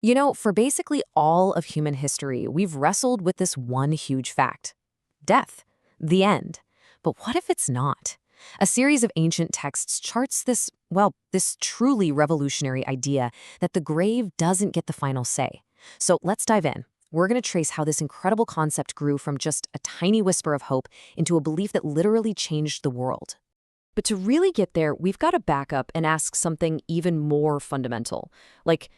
For basically all of human history, we've wrestled with this one huge fact: death, the end. But what if it's not? A series of ancient texts charts this truly revolutionary idea that the grave doesn't get the final say. So let's dive in. We're going to trace how this incredible concept grew from just a tiny whisper of hope into a belief that literally changed the world. But to really get there, we've got to back up and ask something even more fundamental. Like,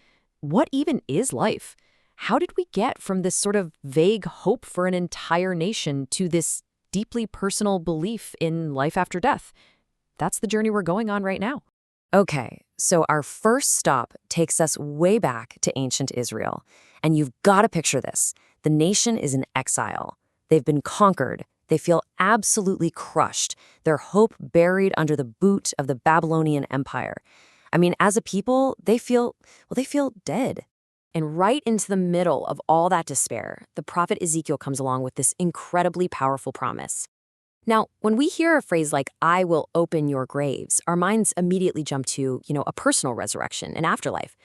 what even is life? How did we get from this sort of vague hope for an entire nation to this deeply personal belief in life after death? That's the journey we're going on right now. Okay, so our first stop takes us way back to ancient Israel. And you've got to picture this. The nation is in exile. They've been conquered. They feel absolutely crushed, their hope buried under the boot of the Babylonian Empire. I mean, as a people, they feel dead. And right into the middle of all that despair, the prophet Ezekiel comes along with this incredibly powerful promise. Now, when we hear a phrase like, "I will open your graves," our minds immediately jump to, a personal resurrection, an afterlife.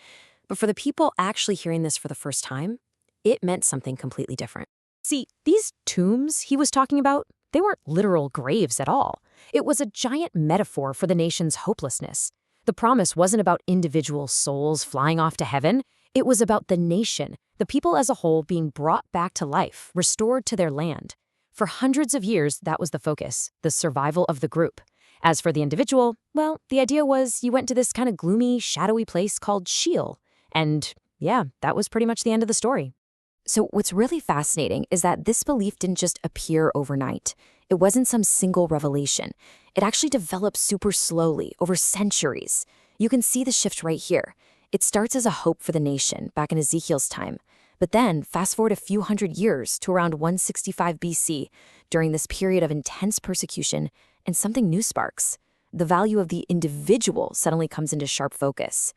But for the people actually hearing this for the first time, it meant something completely different. See, these tombs he was talking about, they weren't literal graves at all. It was a giant metaphor for the nation's hopelessness. The promise wasn't about individual souls flying off to heaven. It was about the nation, the people as a whole being brought back to life, restored to their land. For hundreds of years, that was the focus, the survival of the group. As for the individual, well, the idea was you went to this kind of gloomy, shadowy place called Sheol. And yeah, that was pretty much the end of the story. So what's really fascinating is that this belief didn't just appear overnight. It wasn't some single revelation. It actually developed super slowly, over centuries. You can see the shift right here. It starts as a hope for the nation back in Ezekiel's time. But then, fast forward a few hundred years to around 165 BC, during this period of intense persecution, and something new sparks. The value of the individual suddenly comes into sharp focus.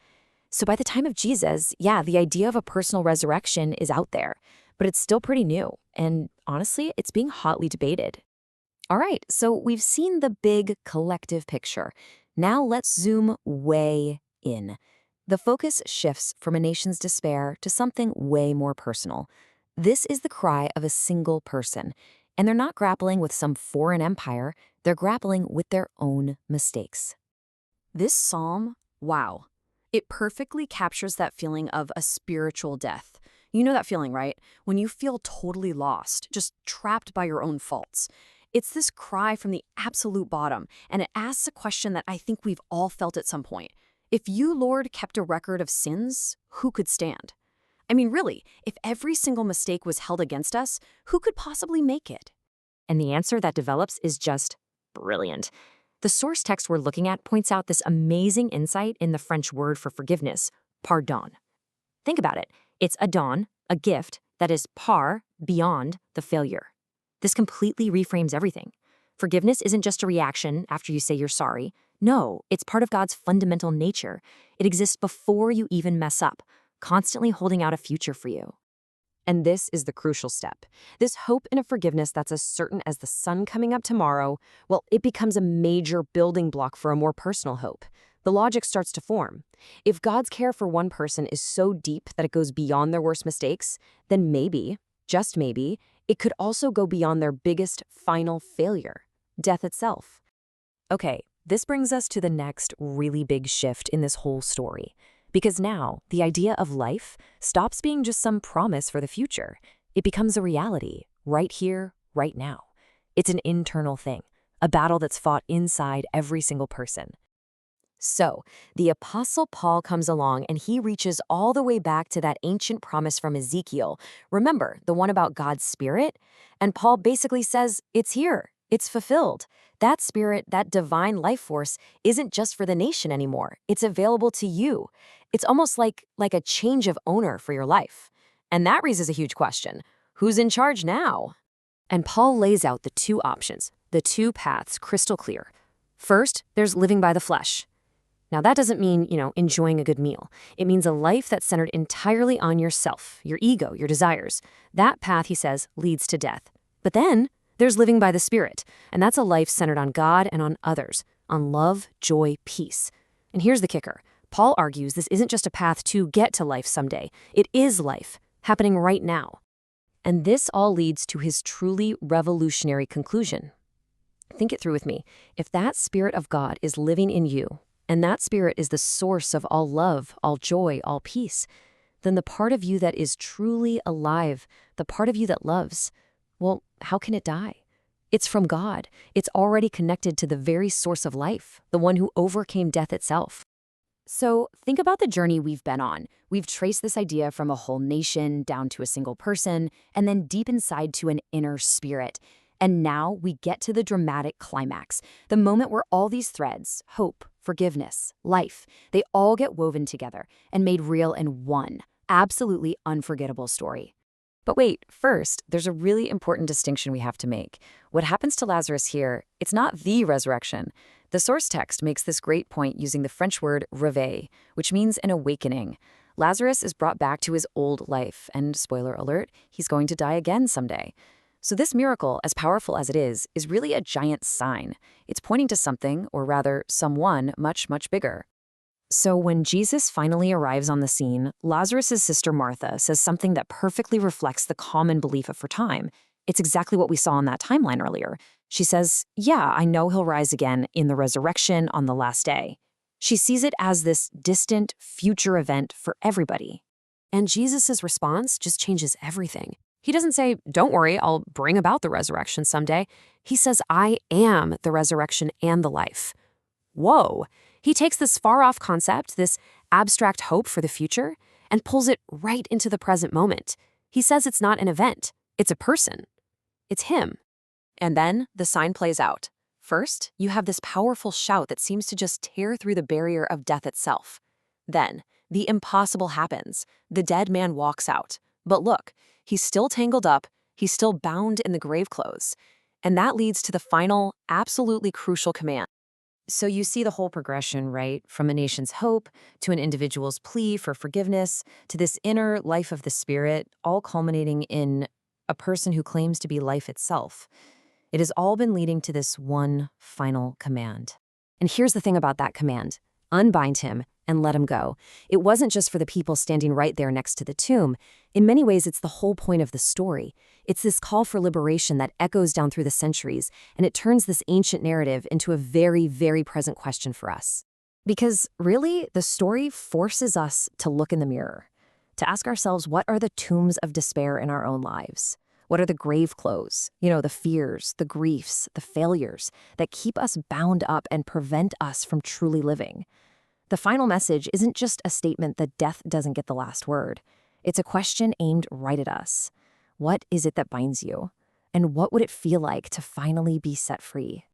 So by the time of Jesus, the idea of a personal resurrection is out there, but it's still pretty new. And honestly, it's being hotly debated. All right, so we've seen the big collective picture. Now let's zoom way in. The focus shifts from a nation's despair to something way more personal. This is the cry of a single person, and they're not grappling with some foreign empire, they're grappling with their own mistakes. This psalm, wow. It perfectly captures that feeling of a spiritual death. You know that feeling, right? When you feel totally lost, just trapped by your own faults. It's this cry from the absolute bottom, and it asks a question that I think we've all felt at some point. If you, Lord, kept a record of sins, who could stand? I mean, really, if every single mistake was held against us, who could possibly make it? And the answer that develops is just brilliant. The source text we're looking at points out this amazing insight in the French word for forgiveness, pardon. Think about it. It's a don, a gift, that is par, beyond, the failure. This completely reframes everything. Forgiveness isn't just a reaction after you say you're sorry. No, it's part of God's fundamental nature. It exists before you even mess up, constantly holding out a future for you. And this is the crucial step. This hope in a forgiveness that's as certain as the sun coming up tomorrow, well, it becomes a major building block for a more personal hope. The logic starts to form. If God's care for one person is so deep that it goes beyond their worst mistakes, then maybe, just maybe, it could also go beyond their biggest final failure, death itself. Okay, this brings us to the next really big shift in this whole story. Because now, the idea of life stops being just some promise for the future. It becomes a reality, right here, right now. It's an internal thing, a battle that's fought inside every single person. So, the Apostle Paul comes along and he reaches all the way back to that ancient promise from Ezekiel. Remember, the one about God's Spirit? And Paul basically says, it's here. It's fulfilled. That spirit, that divine life force, isn't just for the nation anymore. It's available to you. It's almost like a change of owner for your life. And that raises a huge question. Who's in charge now? And Paul lays out the two options, the two paths crystal clear. First, there's living by the flesh. Now, that doesn't mean, enjoying a good meal. It means a life that's centered entirely on yourself, your ego, your desires. That path, he says, leads to death. But then there's living by the Spirit, and that's a life centered on God and on others, on love, joy, peace. And here's the kicker. Paul argues this isn't just a path to get to life someday. It is life, happening right now. And this all leads to his truly revolutionary conclusion. Think it through with me. If that Spirit of God is living in you, and that Spirit is the source of all love, all joy, all peace, then the part of you that is truly alive, the part of you that loves, well, how can it die? It's from God. It's already connected to the very source of life, the one who overcame death itself. So think about the journey we've been on. We've traced this idea from a whole nation down to a single person, and then deep inside to an inner spirit. And now we get to the dramatic climax, the moment where all these threads, hope, forgiveness, life, they all get woven together and made real in one absolutely unforgettable story. But wait, first, there's a really important distinction we have to make. What happens to Lazarus here, it's not the resurrection. The source text makes this great point using the French word réveil, which means an awakening. Lazarus is brought back to his old life, and spoiler alert, he's going to die again someday. So this miracle, as powerful as it is really a giant sign. It's pointing to something, or rather, someone much, much bigger. So when Jesus finally arrives on the scene, Lazarus' sister Martha says something that perfectly reflects the common belief of her time. It's exactly what we saw on that timeline earlier. She says, yeah, I know he'll rise again in the resurrection on the last day. She sees it as this distant, future event for everybody. And Jesus' response just changes everything. He doesn't say, don't worry, I'll bring about the resurrection someday. He says, I am the resurrection and the life. Whoa! He takes this far-off concept, this abstract hope for the future, and pulls it right into the present moment. He says it's not an event, it's a person. It's him. And then the sign plays out. First, you have this powerful shout that seems to just tear through the barrier of death itself. Then, the impossible happens. The dead man walks out. But look, he's still tangled up, he's still bound in the grave clothes. And that leads to the final, absolutely crucial command. So you see the whole progression, right? From a nation's hope to an individual's plea for forgiveness to this inner life of the Spirit, all culminating in a person who claims to be life itself. It has all been leading to this one final command. And here's the thing about that command. Unbind him and let him go. It wasn't just for the people standing right there next to the tomb. In many ways, it's the whole point of the story. It's this call for liberation that echoes down through the centuries, and it turns this ancient narrative into a very, very present question for us. Because really, the story forces us to look in the mirror, to ask ourselves, what are the tombs of despair in our own lives? What are the grave clothes, the fears, the griefs, the failures that keep us bound up and prevent us from truly living? The final message isn't just a statement that death doesn't get the last word. It's a question aimed right at us. What is it that binds you? And what would it feel like to finally be set free?